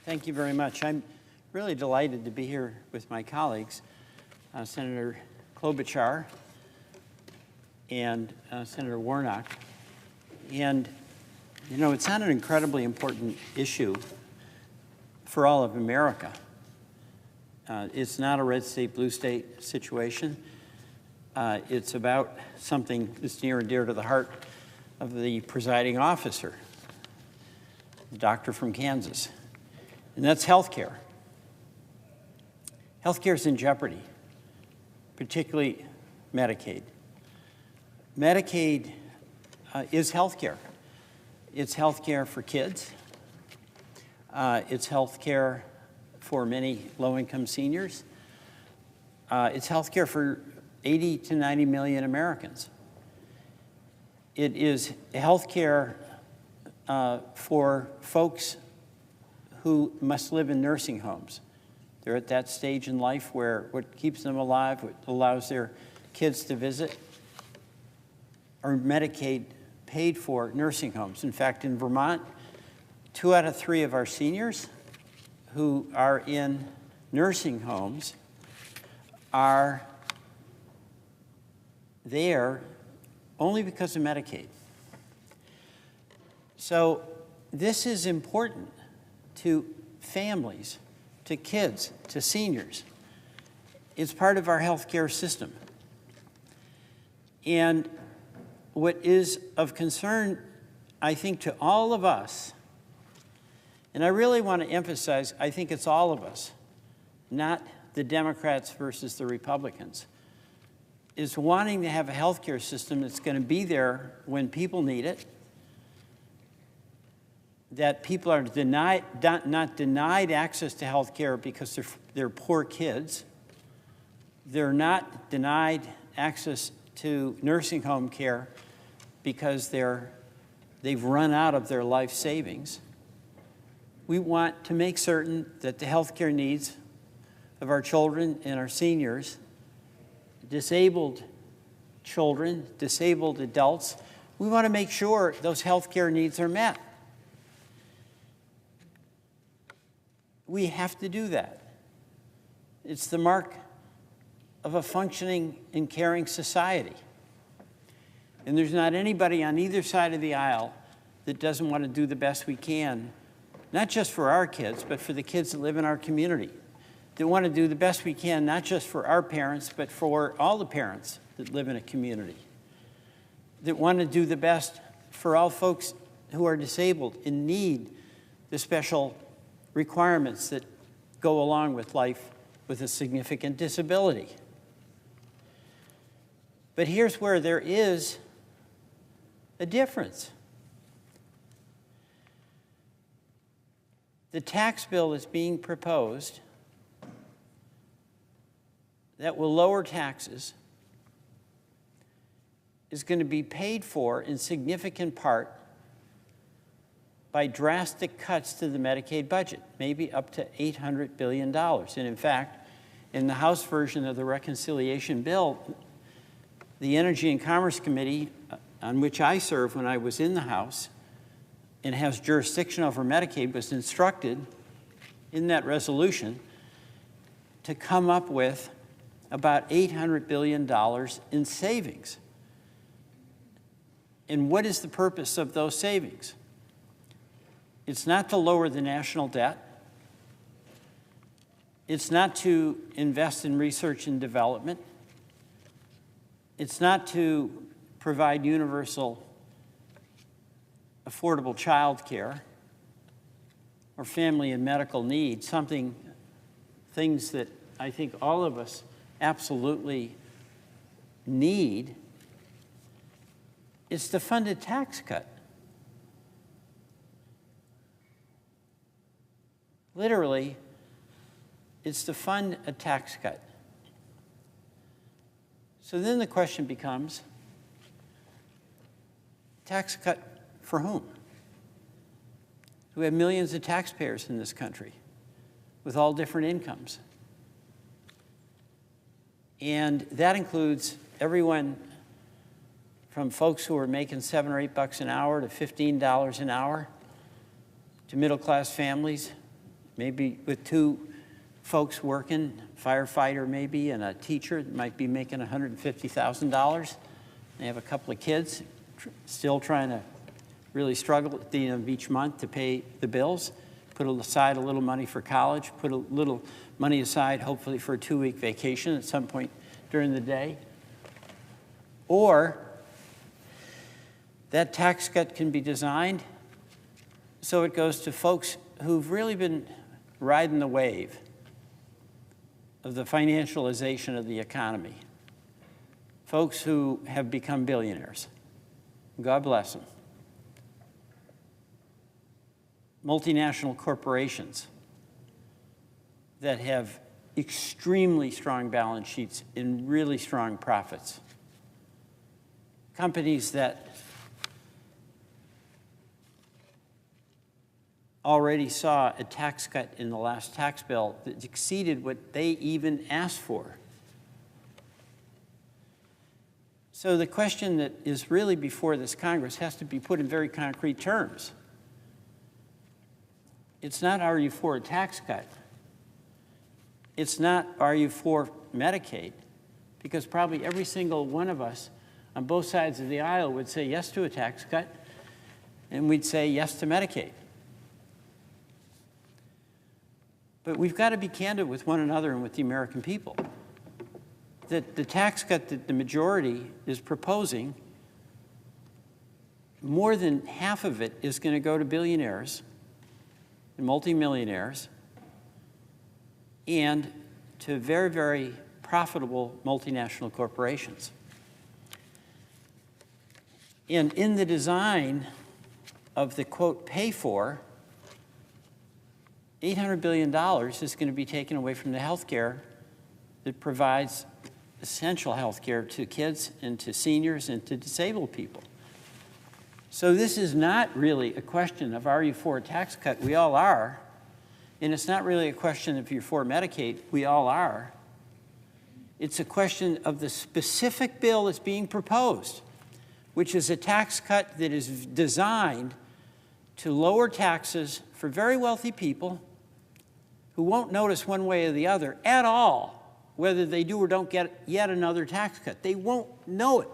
Thank you very much. I'm really delighted to be here with my colleagues, Senator Klobuchar and Senator Warnock. And, you know, it's on an incredibly important issue for all of America. It's not a red state, blue state situation. It's about something that's near and dear to the heart of the presiding officer, the doctor from Kansas, and that's health care. Health care is in jeopardy, particularly Medicaid. Medicaid is health care. It's health care for kids. It's health care for many low-income seniors. It's health care for 80 to 90 million Americans. It is health care for folks who must live in nursing homes. They're at that stage in life where what keeps them alive, what allows their kids to visit, are Medicaid paid for nursing homes. In fact, in Vermont, 2 out of 3 of our seniors who are in nursing homes are there only because of Medicaid. So this is important to families, to kids, to seniors. It's part of our healthcare system. And what is of concern, I think, to all of us, and I really want to emphasize, I think it's all of us, not the Democrats versus the Republicans, is wanting to have a healthcare system that's going to be there when people need it, that people are not denied access to health care because they're poor kids. They're not denied access to nursing home care because they've run out of their life savings. We want to make certain that the health care needs of our children and our seniors, disabled children, disabled adults, we want to make sure those health care needs are met. We have to do that. It's the mark of a functioning and caring society. And there's not anybody on either side of the aisle that doesn't want to do the best we can, not just for our kids, but for the kids that live in our community, that want to do the best we can, not just for our parents, but for all the parents that live in a community, that want to do the best for all folks who are disabled and need the special requirements that go along with life with a significant disability. But here's where there is a difference. The tax bill is being proposed that will lower taxes is going to be paid for in significant part by drastic cuts to the Medicaid budget, maybe up to $800 billion. And in fact, in the House version of the reconciliation bill, the Energy and Commerce Committee, on which I served when I was in the House and has jurisdiction over Medicaid, was instructed in that resolution to come up with about $800 billion in savings. And what is the purpose of those savings? It's not to lower the national debt. It's not to invest in research and development. It's not to provide universal, affordable child care or family and medical needs, things that I think all of us absolutely need. It's to fund a tax cut. Literally, it's to fund a tax cut. So then the question becomes, tax cut for whom? We have millions of taxpayers in this country with all different incomes. And that includes everyone from folks who are making $7 or $8 an hour to $15 an hour, to middle-class families, maybe with 2 folks working, firefighter maybe, and a teacher that might be making $150,000. They have a couple of kids, still trying to really struggle at the end of each month to pay the bills, put aside a little money for college, put a little money aside hopefully for a 2-week vacation at some point during the day. Or that tax cut can be designed so it goes to folks who've really been riding the wave of the financialization of the economy, folks who have become billionaires. God bless them. Multinational corporations that have extremely strong balance sheets and really strong profits. Companies that already saw a tax cut in the last tax bill that exceeded what they even asked for. So the question that is really before this Congress has to be put in very concrete terms. It's not, are you for a tax cut? It's not, are you for Medicaid? Because probably every single one of us on both sides of the aisle would say yes to a tax cut, and we'd say yes to Medicaid. But we've got to be candid with one another and with the American people. That the tax cut that the majority is proposing, more than half of it is going to go to billionaires and multimillionaires and to very, very profitable multinational corporations. And in the design of the, quote, pay for, $800 billion is going to be taken away from the health care that provides essential health care to kids and to seniors and to disabled people. So this is not really a question of, are you for a tax cut? We all are. And it's not really a question if you're for Medicaid. We all are. It's a question of the specific bill that's being proposed, which is a tax cut that is designed to lower taxes for very wealthy people who won't notice one way or the other at all whether they do or don't get yet another tax cut. They won't know it.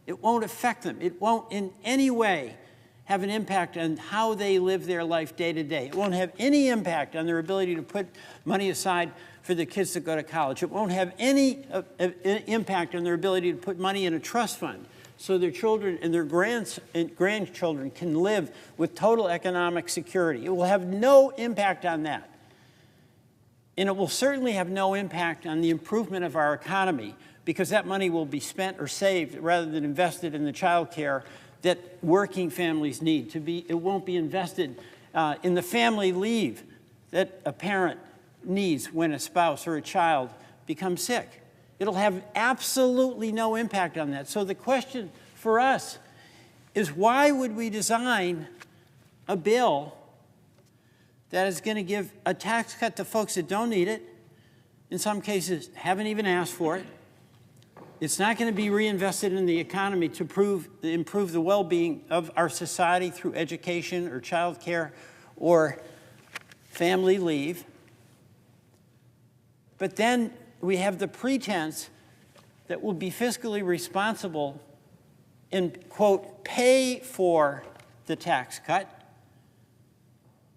It won't affect them. It won't in any way have an impact on how they live their life day to day. It won't have any impact on their ability to put money aside for the kids that go to college. It won't have any impact on their ability to put money in a trust fund so their children and their grandchildren can live with total economic security. It will have no impact on that. And it will certainly have no impact on the improvement of our economy, because that money will be spent or saved rather than invested in the child care that working families need. It won't be invested in the family leave that a parent needs when a spouse or a child becomes sick. It'll have absolutely no impact on that. So the question for us is, why would we design a bill that is going to give a tax cut to folks that don't need it, in some cases haven't even asked for it? It's not going to be reinvested in the economy to improve the well-being of our society through education or child care or family leave. But then we have the pretense that we'll be fiscally responsible and, quote, pay for the tax cut.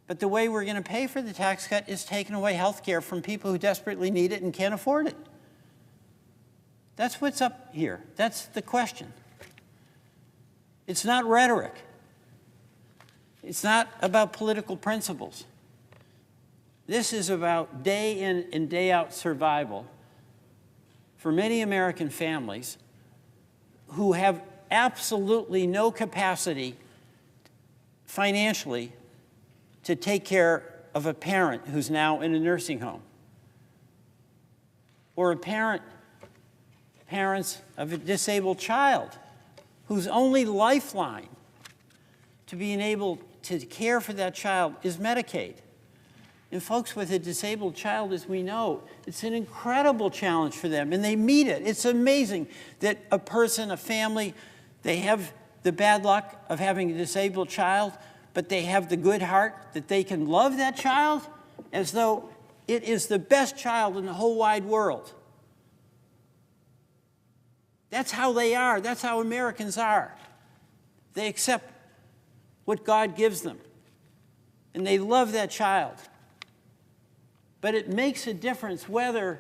But the way we're going to pay for the tax cut is taking away health care from people who desperately need it and can't afford it. That's what's up here. That's the question. It's not rhetoric. It's not about political principles. This is about day in and day out survival for many American families who have absolutely no capacity financially to take care of a parent who's now in a nursing home, or parents of a disabled child whose only lifeline to being able to care for that child is Medicaid. And folks with a disabled child, as we know, it's an incredible challenge for them, and they meet it. It's amazing that a person, a family, they have the bad luck of having a disabled child, but they have the good heart that they can love that child as though it is the best child in the whole wide world. That's how they are. That's how Americans are. They accept what God gives them, and they love that child. But it makes a difference whether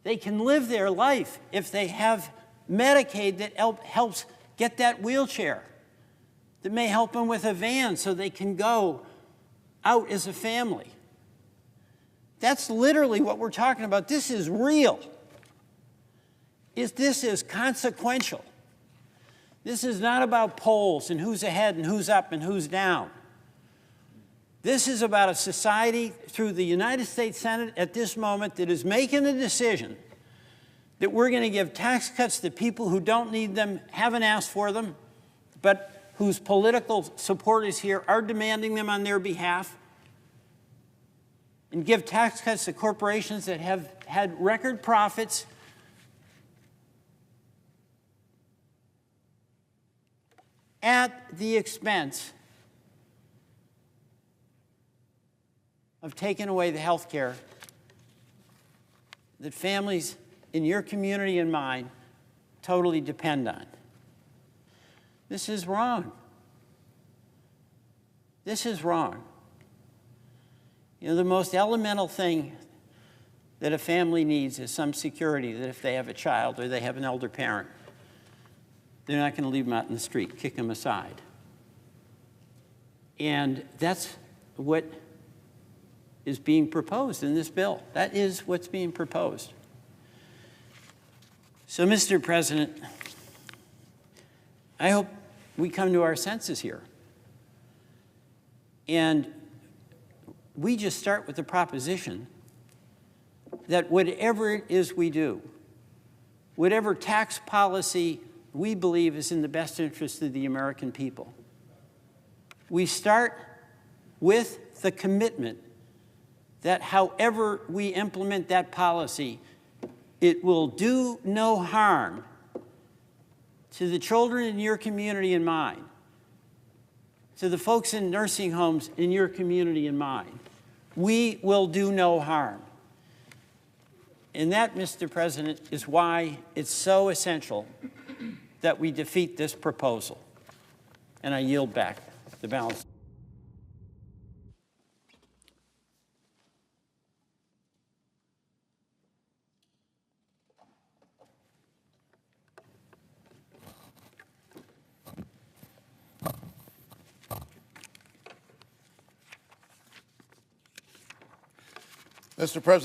they can live their life if they have Medicaid that helps get that wheelchair, that may help them with a van so they can go out as a family. That's literally what we're talking about. This is real. This is consequential. This is not about polls and who's ahead and who's up and who's down. This is about a society through the United States Senate at this moment that is making a decision that we're going to give tax cuts to people who don't need them, haven't asked for them, but whose political supporters here are demanding them on their behalf, and give tax cuts to corporations that have had record profits at the expense of taking away the health care that families in your community and mine totally depend on. This is wrong. This is wrong. You know, the most elemental thing that a family needs is some security that if they have a child or they have an elder parent, they're not going to leave them out in the street, kick them aside. And that's what is being proposed in this bill. That is what's being proposed. So, Mr. President, I hope we come to our senses here. And we just start with the proposition that whatever it is we do, whatever tax policy we believe is in the best interest of the American people, we start with the commitment that however we implement that policy, it will do no harm to the children in your community and mine, to the folks in nursing homes in your community and mine. We will do no harm. And that, Mr. President, is why it's so essential that we defeat this proposal. And I yield back the balance. Mr. President.